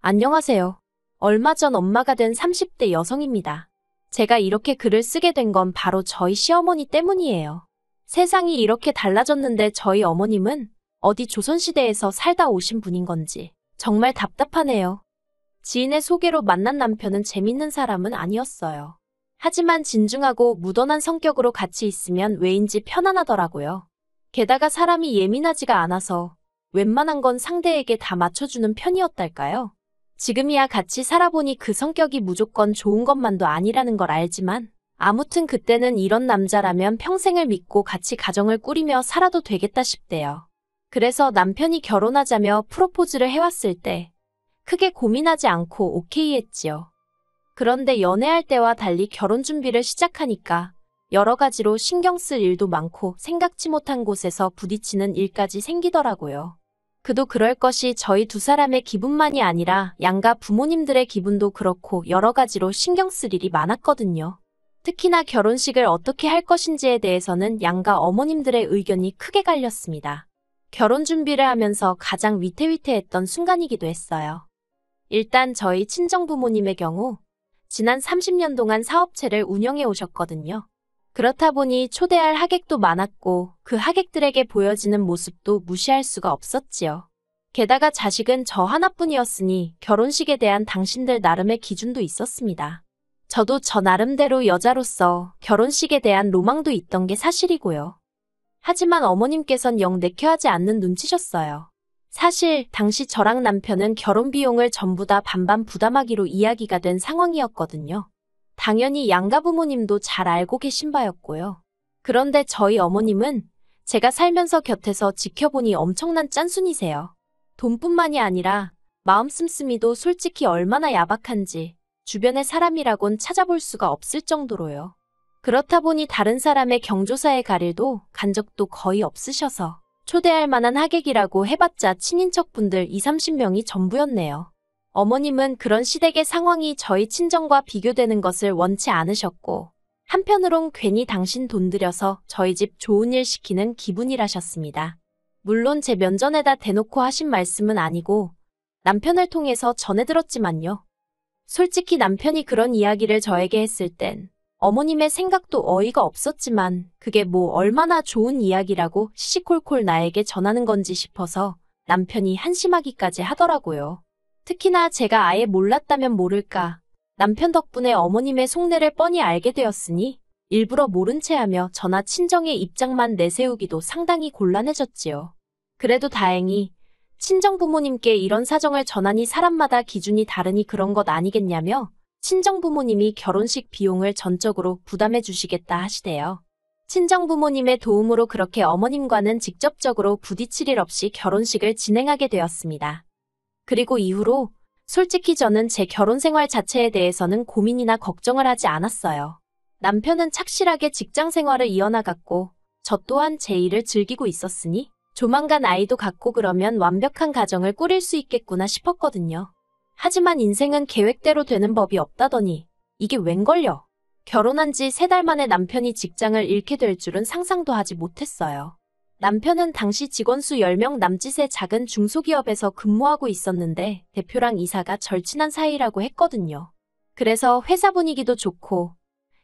안녕하세요. 얼마 전 엄마가 된 30대 여성입니다. 제가 이렇게 글을 쓰게 된 건 바로 저희 시어머니 때문이에요. 세상이 이렇게 달라졌는데 저희 어머님은 어디 조선시대에서 살다 오신 분인 건지 정말 답답하네요. 지인의 소개로 만난 남편은 재밌는 사람은 아니었어요. 하지만 진중하고 무던한 성격으로 같이 있으면 왜인지 편안하더라고요. 게다가 사람이 예민하지가 않아서 웬만한 건 상대에게 다 맞춰주는 편이었달까요? 지금이야 같이 살아보니 그 성격이 무조건 좋은 것만도 아니라는 걸 알지만 아무튼 그때는 이런 남자라면 평생을 믿고 같이 가정을 꾸리며 살아도 되겠다 싶대요. 그래서 남편이 결혼하자며 프로포즈를 해왔을 때 크게 고민하지 않고 오케이 했지요. 그런데 연애할 때와 달리 결혼 준비를 시작하니까 여러 가지로 신경 쓸 일도 많고 생각지 못한 곳에서 부딪히는 일까지 생기더라고요. 그도 그럴 것이 저희 두 사람의 기분만이 아니라 양가 부모님들의 기분도 그렇고 여러 가지로 신경 쓸 일이 많았거든요. 특히나 결혼식을 어떻게 할 것인지에 대해서는 양가 어머님들의 의견이 크게 갈렸습니다. 결혼 준비를 하면서 가장 위태위태했던 순간이기도 했어요. 일단 저희 친정부모님의 경우 지난 30년 동안 사업체를 운영해 오셨거든요. 그렇다 보니 초대할 하객도 많았고 그 하객들에게 보여지는 모습도 무시할 수가 없었지요. 게다가 자식은 저 하나뿐이었으니 결혼식에 대한 당신들 나름의 기준도 있었습니다. 저도 저 나름대로 여자로서 결혼식에 대한 로망도 있던 게 사실이고요. 하지만 어머님께선 영 내켜하지 않는 눈치셨어요. 사실 당시 저랑 남편은 결혼 비용을 전부 다 반반 부담하기로 이야기가 된 상황이었거든요. 당연히 양가 부모님도 잘 알고 계신 바였고요. 그런데 저희 어머님은 제가 살면서 곁에서 지켜보니 엄청난 짠순이세요. 돈뿐만이 아니라 마음 씀씀이도 솔직히 얼마나 야박한지 주변의 사람이라곤 찾아볼 수가 없을 정도로요. 그렇다 보니 다른 사람의 경조사에 갈 일도 간 적도 거의 없으셔서 초대할 만한 하객이라고 해봤자 친인척분들 20-30명이 전부였네요. 어머님은 그런 시댁의 상황이 저희 친정과 비교되는 것을 원치 않으셨고 한편으론 괜히 당신 돈 들여서 저희 집 좋은 일 시키는 기분이라셨습니다. 물론 제 면전에다 대놓고 하신 말씀은 아니고 남편을 통해서 전해 들었지만요. 솔직히 남편이 그런 이야기를 저에게 했을 땐 어머님의 생각도 어이가 없었지만 그게 뭐 얼마나 좋은 이야기라고 시시콜콜 나에게 전하는 건지 싶어서 남편이 한심하기까지 하더라고요. 특히나 제가 아예 몰랐다면 모를까 남편 덕분에 어머님의 속내를 뻔히 알게 되었으니 일부러 모른 채 하며 저나 친정의 입장만 내세우기도 상당히 곤란해졌지요. 그래도 다행히 친정 부모님께 이런 사정을 전하니 사람마다 기준이 다르니 그런 것 아니겠냐며 친정 부모님이 결혼식 비용을 전적으로 부담해 주시겠다 하시대요. 친정 부모님의 도움으로 그렇게 어머님과는 직접적으로 부딪힐 일 없이 결혼식을 진행하게 되었습니다. 그리고 이후로 솔직히 저는 제 결혼 생활 자체에 대해서는 고민이나 걱정을 하지 않았어요. 남편은 착실하게 직장 생활을 이어나갔고 저 또한 제 일을 즐기고 있었으니 조만간 아이도 갖고 그러면 완벽한 가정을 꾸릴 수 있겠구나 싶었거든요. 하지만 인생은 계획대로 되는 법이 없다더니 이게 웬걸요? 결혼한 지 3달 만에 남편이 직장을 잃게 될 줄은 상상도 하지 못했어요. 남편은 당시 직원 수 10명 남짓의 작은 중소기업에서 근무하고 있었는데 대표랑 이사가 절친한 사이라고 했거든요. 그래서 회사 분위기도 좋고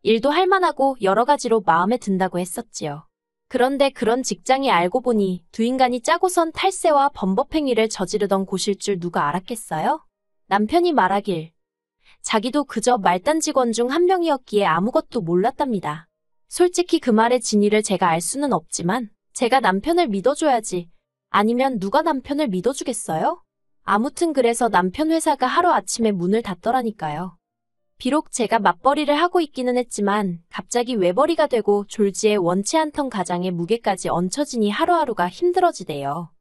일도 할만하고 여러 가지로 마음에 든다고 했었지요. 그런데 그런 직장이 알고 보니 두 인간이 짜고선 탈세와 범법행위를 저지르던 곳일 줄 누가 알았겠어요? 남편이 말하길 자기도 그저 말단 직원 중 한 명이었기에 아무것도 몰랐답니다. 솔직히 그 말의 진위를 제가 알 수는 없지만 제가 남편을 믿어줘야지. 아니면 누가 남편을 믿어주겠어요? 아무튼 그래서 남편 회사가 하루아침에 문을 닫더라니까요. 비록 제가 맞벌이를 하고 있기는 했지만 갑자기 외벌이가 되고 졸지에 원치 않던 가장의 무게까지 얹혀지니 하루하루가 힘들어지대요.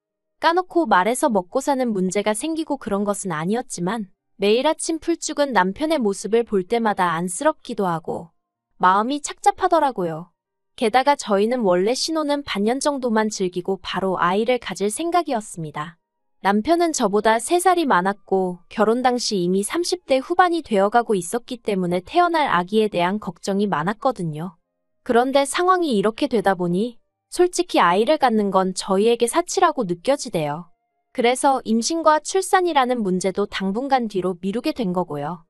까놓고 말해서 먹고 사는 문제가 생기고 그런 것은 아니었지만 매일 아침 풀죽은 남편의 모습을 볼 때마다 안쓰럽기도 하고 마음이 착잡하더라고요. 게다가 저희는 원래 신혼은 반년 정도만 즐기고 바로 아이를 가질 생각이었습니다. 남편은 저보다 3살이 많았고 결혼 당시 이미 30대 후반이 되어가고 있었기 때문에 태어날 아기에 대한 걱정이 많았거든요. 그런데 상황이 이렇게 되다 보니 솔직히 아이를 갖는 건 저희에게 사치라고 느껴지대요. 그래서 임신과 출산이라는 문제도 당분간 뒤로 미루게 된 거고요.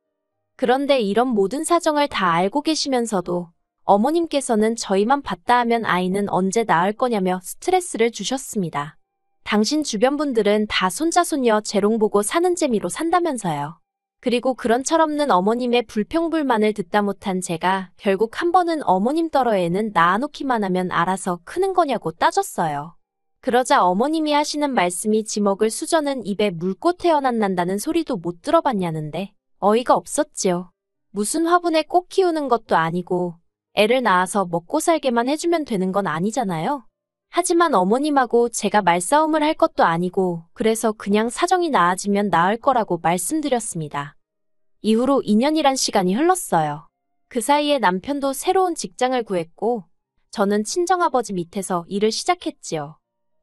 그런데 이런 모든 사정을 다 알고 계시면서도 어머님께서는 저희만 봤다 하면 아이는 언제 낳을 거냐며 스트레스를 주셨습니다. 당신 주변 분들은 다 손자 손녀 재롱 보고 사는 재미로 산다면서요. 그리고 그런 철없는 어머님의 불평불만을 듣다 못한 제가 결국 한 번은 어머님 떨어 애는 낳아놓기만 하면 알아서 크는 거냐고 따졌어요. 그러자 어머님이 하시는 말씀이 지먹을 수저는 입에 물고 태어난다는 소리도 못 들어봤냐는데 어이가 없었지요. 무슨 화분에 꽃 키우는 것도 아니고 애를 낳아서 먹고 살게만 해주면 되는 건 아니잖아요. 하지만 어머님하고 제가 말싸움을 할 것도 아니고 그래서 그냥 사정이 나아지면 나을 거라고 말씀드렸습니다. 이후로 2년이란 시간이 흘렀어요. 그 사이에 남편도 새로운 직장을 구했고 저는 친정아버지 밑에서 일을 시작했지요.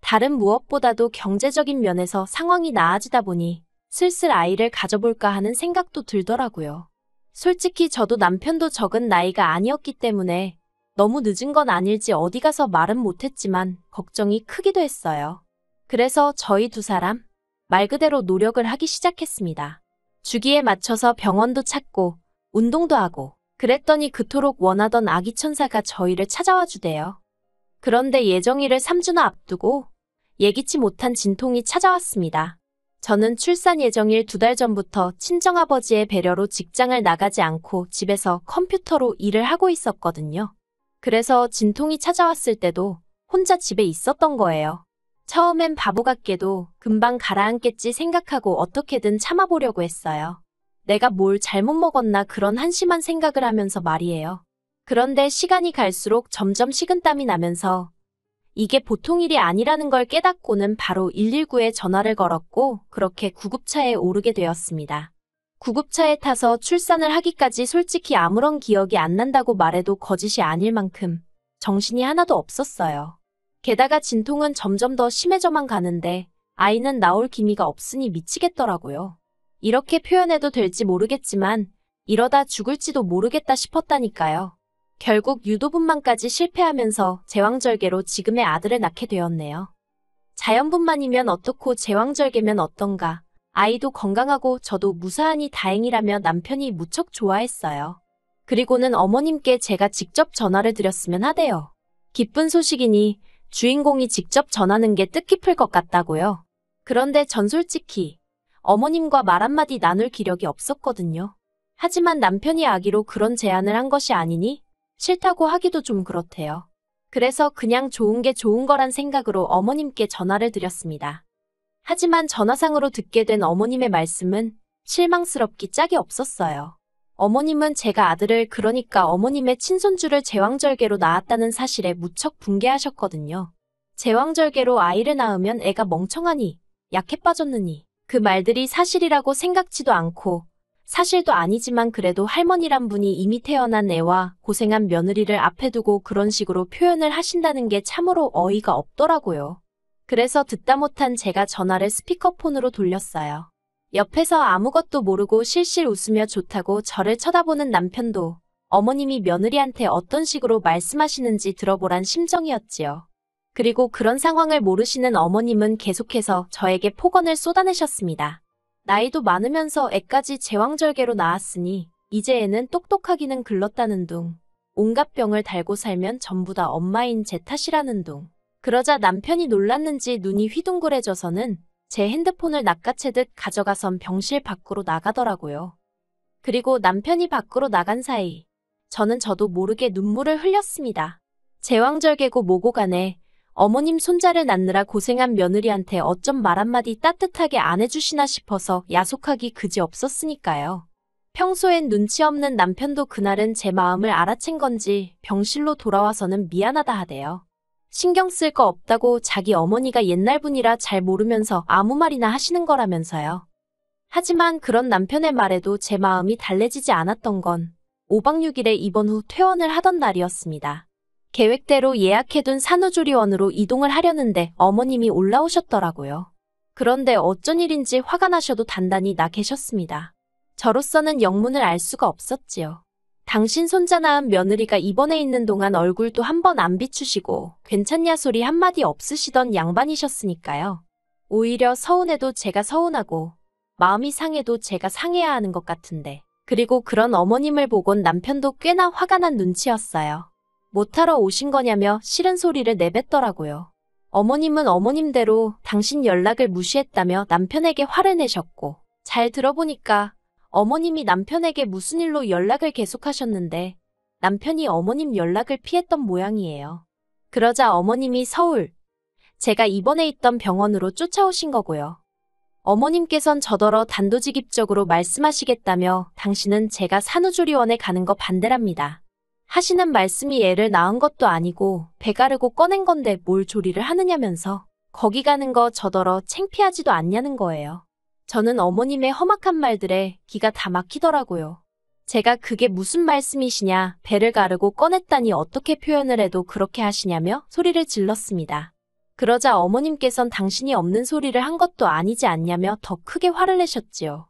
다른 무엇보다도 경제적인 면에서 상황이 나아지다 보니 슬슬 아이를 가져볼까 하는 생각도 들더라고요. 솔직히 저도 남편도 적은 나이가 아니었기 때문에 너무 늦은 건 아닐지 어디 가서 말은 못했지만 걱정이 크기도 했어요. 그래서 저희 두 사람 말 그대로 노력을 하기 시작했습니다. 주기에 맞춰서 병원도 찾고 운동도 하고 그랬더니 그토록 원하던 아기 천사가 저희를 찾아와 주대요. 그런데 예정일을 3주나 앞두고 예기치 못한 진통이 찾아왔습니다. 저는 출산 예정일 2달 전부터 친정아버지의 배려로 직장을 나가지 않고 집에서 컴퓨터로 일을 하고 있었거든요. 그래서 진통이 찾아왔을 때도 혼자 집에 있었던 거예요. 처음엔 바보 같게도 금방 가라앉겠지 생각하고 어떻게든 참아보려고 했어요. 내가 뭘 잘못 먹었나 그런 한심한 생각을 하면서 말이에요. 그런데 시간이 갈수록 점점 식은땀이 나면서 이게 보통 일이 아니라는 걸 깨닫고는 바로 119에 전화를 걸었고 그렇게 구급차에 오르게 되었습니다. 구급차에 타서 출산을 하기까지 솔직히 아무런 기억이 안 난다고 말해도 거짓이 아닐 만큼 정신이 하나도 없었어요. 게다가 진통은 점점 더 심해져만 가는데 아이는 나올 기미가 없으니 미치겠더라고요. 이렇게 표현해도 될지 모르겠지만 이러다 죽을지도 모르겠다 싶었다니까요. 결국 유도분만까지 실패하면서 제왕절개로 지금의 아들을 낳게 되었네요. 자연분만이면 어떻고 제왕절개면 어떤가. 아이도 건강하고 저도 무사하니 다행이라며 남편이 무척 좋아했어요. 그리고는 어머님께 제가 직접 전화를 드렸으면 하대요. 기쁜 소식이니 주인공이 직접 전하는 게 뜻깊을 것 같다고요. 그런데 전 솔직히 어머님과 말 한마디 나눌 기력이 없었거든요. 하지만 남편이 아기로 그런 제안을 한 것이 아니니 싫다고 하기도 좀 그렇대요. 그래서 그냥 좋은 게 좋은 거란 생각으로 어머님께 전화를 드렸습니다. 하지만 전화상으로 듣게 된 어머님의 말씀은 실망스럽기 짝이 없었어요. 어머님은 제가 아들을 그러니까 어머님의 친손주를 제왕절개로 낳았다는 사실에 무척 분개하셨거든요. 제왕절개로 아이를 낳으면 애가 멍청하니, 약해 빠졌느니 그 말들이 사실이라고 생각지도 않고 사실도 아니지만 그래도 할머니란 분이 이미 태어난 애와 고생한 며느리를 앞에 두고 그런 식으로 표현을 하신다는 게 참으로 어이가 없더라고요. 그래서 듣다 못한 제가 전화를 스피커폰으로 돌렸어요. 옆에서 아무것도 모르고 실실 웃으며 좋다고 저를 쳐다보는 남편도 어머님이 며느리한테 어떤 식으로 말씀하시는지 들어보란 심정이었지요. 그리고 그런 상황을 모르시는 어머님은 계속해서 저에게 폭언을 쏟아내셨습니다. 나이도 많으면서 애까지 제왕절개로 낳았으니 이제 애는 똑똑하기는 글렀다는 둥. 온갖 병을 달고 살면 전부 다 엄마인 제 탓이라는 둥. 그러자 남편이 놀랐는지 눈이 휘둥그레져서는 제 핸드폰을 낚아채듯 가져가선 병실 밖으로 나가더라고요. 그리고 남편이 밖으로 나간 사이 저는 저도 모르게 눈물을 흘렸습니다. 제왕절개고 뭐고 간에 어머님 손자를 낳느라 고생한 며느리한테 어쩜 말 한마디 따뜻하게 안 해주시나 싶어서 야속하기 그지없었으니까요. 평소엔 눈치 없는 남편도 그날은 제 마음을 알아챈 건지 병실로 돌아와서는 미안하다 하대요. 신경 쓸 거 없다고 자기 어머니가 옛날 분이라 잘 모르면서 아무 말이나 하시는 거라면서요. 하지만 그런 남편의 말에도 제 마음이 달래지지 않았던 건 5박 6일에 입원 후 퇴원을 하던 날이었습니다. 계획대로 예약해둔 산후조리원으로 이동을 하려는데 어머님이 올라오셨더라고요. 그런데 어쩐 일인지 화가 나셔도 단단히 나 계셨습니다. 저로서는 영문을 알 수가 없었지요. 당신 손자 낳은 며느리가 입원해 있는 동안 얼굴도 한 번 안 비추시고 괜찮냐 소리 한마디 없으시던 양반이셨으니까요. 오히려 서운해도 제가 서운하고 마음이 상해도 제가 상해야 하는 것 같은데. 그리고 그런 어머님을 보곤 남편도 꽤나 화가 난 눈치였어요. 못하러 오신 거냐며 싫은 소리를 내뱉더라고요. 어머님은 어머님대로 당신 연락을 무시했다며 남편에게 화를 내셨고, 잘 들어보니까 어머님이 남편에게 무슨 일로 연락을 계속하셨는데 남편이 어머님 연락을 피했던 모양이에요. 그러자 어머님이 서울, 제가 입원해 있던 병원으로 쫓아오신 거고요. 어머님께선 저더러 단도직입적으로 말씀하시겠다며 당신은 제가 산후조리원에 가는 거 반대랍니다. 하시는 말씀이 애를 낳은 것도 아니고 배 가르고 꺼낸 건데 뭘 조리를 하느냐면서 거기 가는 거 저더러 창피하지도 않냐는 거예요. 저는 어머님의 험악한 말들에 기가 다 막히더라고요. 제가 그게 무슨 말씀이시냐, 배를 가르고 꺼냈다니 어떻게 표현을 해도 그렇게 하시냐며 소리를 질렀습니다. 그러자 어머님께선 당신이 없는 소리를 한 것도 아니지 않냐며 더 크게 화를 내셨지요.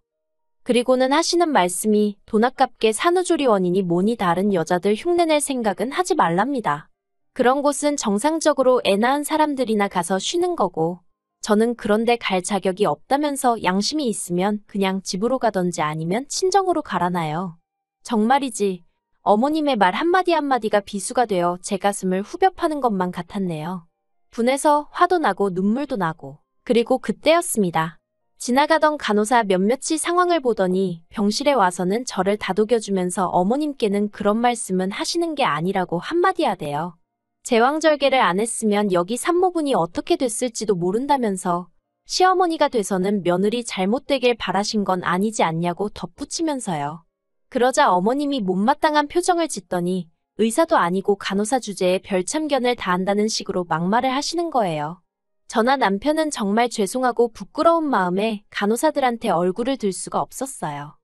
그리고는 하시는 말씀이 돈 아깝게 산후조리원이니 뭐니 다른 여자들 흉내낼 생각은 하지 말랍니다. 그런 곳은 정상적으로 애 낳은 사람들이나 가서 쉬는 거고 저는 그런데 갈 자격이 없다면서 양심이 있으면 그냥 집으로 가던지 아니면 친정으로 가라나요. 정말이지 어머님의 말 한마디 한마디가 비수가 되어 제 가슴을 후벼 파는 것만 같았네요. 분해서 화도 나고 눈물도 나고. 그리고 그때였습니다. 지나가던 간호사 몇몇이 상황을 보더니 병실에 와서는 저를 다독여주면서 어머님께는 그런 말씀은 하시는 게 아니라고 한마디 하대요. 제왕절개를 안 했으면 여기 산모분이 어떻게 됐을지도 모른다면서 시어머니가 돼서는 며느리 잘못되길 바라신 건 아니지 않냐고 덧붙이면서요. 그러자 어머님이 못마땅한 표정을 짓더니 의사도 아니고 간호사 주제에 별참견을 다한다는 식으로 막말을 하시는 거예요. 저나 남편은 정말 죄송하고 부끄러운 마음에 간호사들한테 얼굴을 들 수가 없었어요.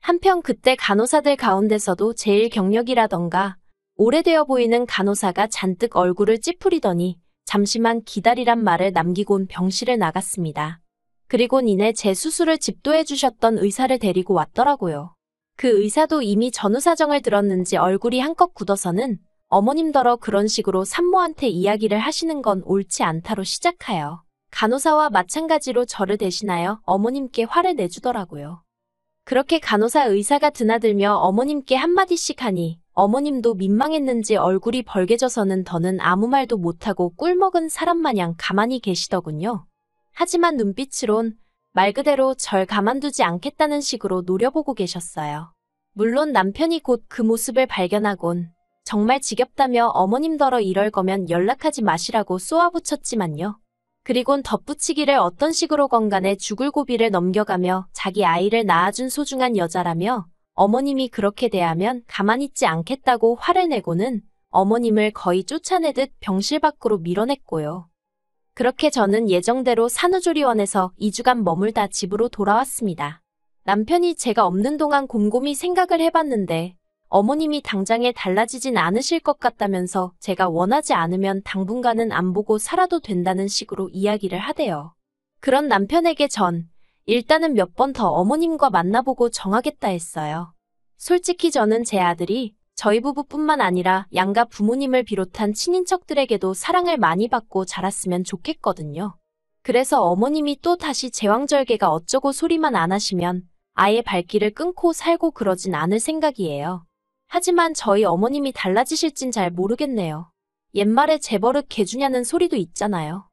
한편 그때 간호사들 가운데서도 제일 경력이라던가 오래되어 보이는 간호사가 잔뜩 얼굴을 찌푸리더니 잠시만 기다리란 말을 남기곤 병실을 나갔습니다. 그리곤 이내 제 수술을 집도해 주셨던 의사를 데리고 왔더라고요. 그 의사도 이미 전후 사정을 들었는지 얼굴이 한껏 굳어서는 어머님더러 그런 식으로 산모한테 이야기를 하시는 건 옳지 않다로 시작하여 간호사와 마찬가지로 저를 대신하여 어머님께 화를 내주더라고요. 그렇게 간호사 의사가 드나들며 어머님께 한마디씩 하니 어머님도 민망했는지 얼굴이 벌개져서는 더는 아무 말도 못하고 꿀먹은 사람 마냥 가만히 계시더군요. 하지만 눈빛으론 말 그대로 절 가만두지 않겠다는 식으로 노려보고 계셨어요. 물론 남편이 곧 그 모습을 발견하곤 정말 지겹다며 어머님더러 이럴 거면 연락하지 마시라고 쏘아붙였지만요. 그리곤 덧붙이기를 어떤 식으로건 간에 죽을 고비를 넘겨가며 자기 아이를 낳아준 소중한 여자라며 어머님이 그렇게 대하면 가만히 있지 않겠다고 화를 내고는 어머님을 거의 쫓아내듯 병실 밖으로 밀어냈고요. 그렇게 저는 예정대로 산후조리원에서 2주간 머물다 집으로 돌아왔습니다. 남편이 제가 없는 동안 곰곰이 생각을 해봤는데 어머님이 당장에 달라지진 않으실 것 같다면서 제가 원하지 않으면 당분간은 안 보고 살아도 된다는 식으로 이야기를 하대요. 그런 남편에게 전 일단은 몇 번 더 어머님과 만나보고 정하겠다 했어요. 솔직히 저는 제 아들이 저희 부부뿐만 아니라 양가 부모님을 비롯한 친인척들에게도 사랑을 많이 받고 자랐으면 좋겠거든요. 그래서 어머님이 또 다시 제왕절개가 어쩌고 소리만 안 하시면 아예 발길을 끊고 살고 그러진 않을 생각이에요. 하지만 저희 어머님이 달라지실진 잘 모르겠네요. 옛말에 재버릇 개주냐는 소리도 있잖아요.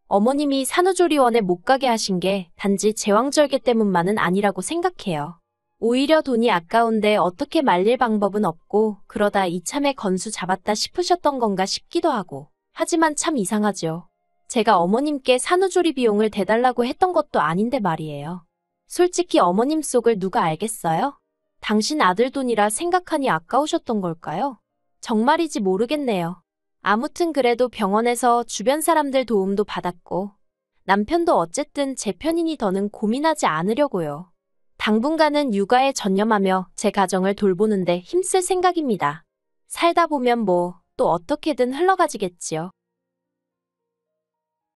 어머님이 산후조리원에 못 가게 하신 게 단지 제왕절개 때문만은 아니라고 생각해요. 오히려 돈이 아까운데 어떻게 말릴 방법은 없고 그러다 이참에 건수 잡았다 싶으셨던 건가 싶기도 하고. 하지만 참 이상하죠. 제가 어머님께 산후조리 비용을 대달라고 했던 것도 아닌데 말이에요. 솔직히 어머님 속을 누가 알겠어요? 당신 아들 돈이라 생각하니 아까우셨던 걸까요? 정말이지 모르겠네요. 아무튼 그래도 병원에서 주변 사람들 도움도 받았고 남편도 어쨌든 제 편이니 더는 고민하지 않으려고요. 당분간은 육아에 전념하며 제 가정을 돌보는데 힘쓸 생각입니다. 살다 보면 뭐 또 어떻게든 흘러가지겠지요.